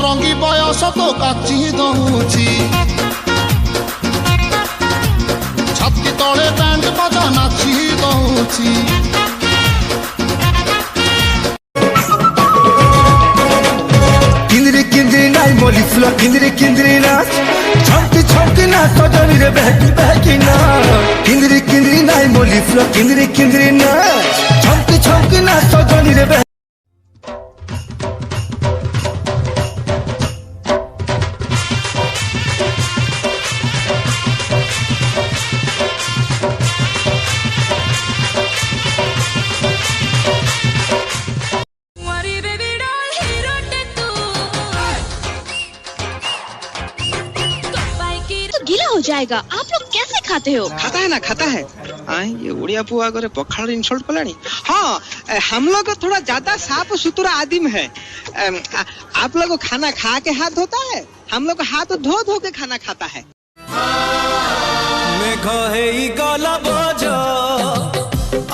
रंगी बयस तो काची दउची छाती तले बैंड बजा नाची दउची किंदरी किंदरी नाई मोली फुला किंदरी किंदरी नाच छमकी छमकी ना सजनी रे बहकी बहकी ना किंदरी किंदरी नाई मोली फुला किंदरी किंदरी नाच छमकी छमकी ना सजनी रे गीला हो जाएगा। आप लोग कैसे खाते हो? खाता है ना, खाता है। ये उड़िया पुआ करे पखाड़ इंसल्ट कलानी। हाँ, हम लोग थोड़ा ज्यादा साफ सुथरा आदिम है। आप लोग खाना खा के हाथ धोता है, हम लोग हाथ धो धो के खाना खाता है। मेघ हेई गला बोझ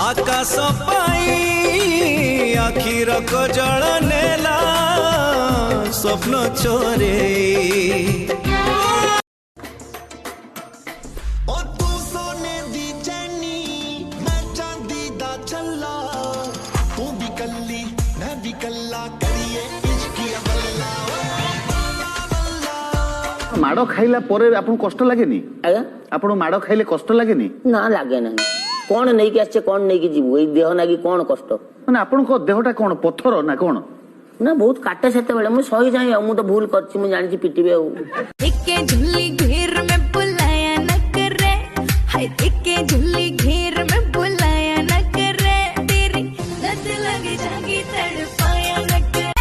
आकाश पाई आखिर को जल नेला स्वप्न चोरे माड़ खाइला परे आपन कष्ट लागेनी? आज्ञा आपन माड़ खाइले कष्ट लागेनी? ना लगे ना कौन नहीं कि आछे कौन नहीं कि जीवो ए देह नागी कौन कष्ट माने आपन को देहटा कौन पत्थर ना कौन ना बहुत काटे सेते बेले मु सही जाई मु तो भूल करछि मु जानि छी पिटिबे आ एके झुल्ली घेर में बुलाया न करे हाय एके झुल्ली घेर में बुलाया न करे तेरी लत लग जागी तड़पाया न करे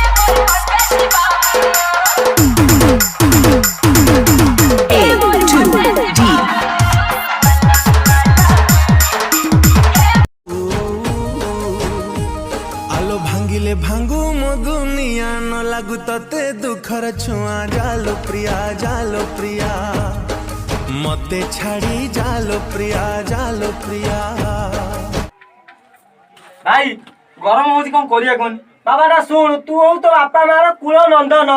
आलो भांगिले भांगू मो दुनिया न लागू तते दुखर छुआ जालो प्रिया मते छाड़ी जालो प्रिया भाई गरम होची कौन करिया कोन बाबा ना सुन तू हो तो बापा मार कुल नंदन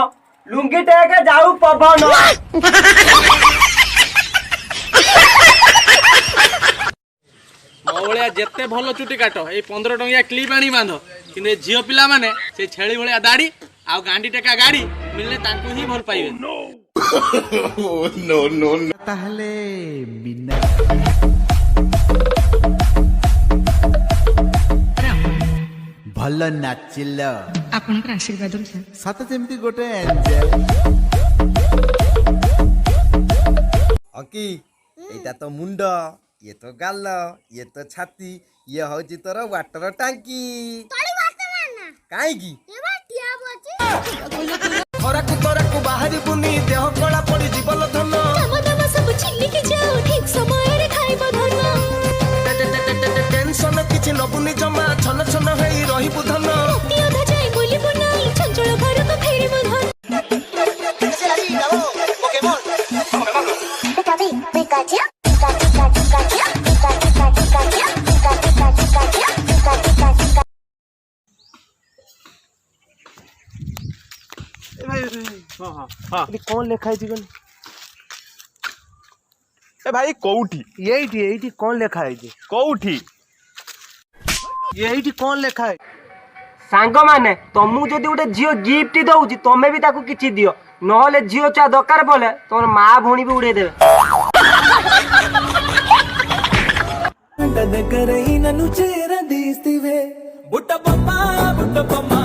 लुंगी टेके जाऊ पवन मौलिया जेते भलो चुटी काट ए 15 टंकिया क्लिप आनी बांध कि झील पिला माने से छेली भलिया दाढ़ी आ गांडी टेका गाड़ी मिलने तांकू ही भल पाइबे नो ताहले बिना भल नाचिल आपनकर आशीर्वाद सत जेमती गोटे एंजल अकी एटा तो मुंड ये तो गाल ये तो छाती ये होची तोर वाटर टांकी काई की खराकु तोराकु बाहरी बुनी देह कला पड़ी जीवन धन कामदाम सब छिल्ली के जाओ ठीक समय रे खाइबो धन टेंशन किछि नबुनी जमा छन छन हेई रही बुधन राती अधा जाय बोली बुनाई चंचल घर को फेरिबो धन कौन लेखा है ए भाई कोउठी एठी कौन लेखा है कोउठी एठी कौन लेखा है सांग माने तमु जदी उठे जियो गिफ्ट दउची तमे भी ताकू किछि दियो नहले जियो चा दरकार बोले तोर मां भोणी भी उड़े देबे दद करई ननु चेरा दिस्तिवे बुट्टा पप्पा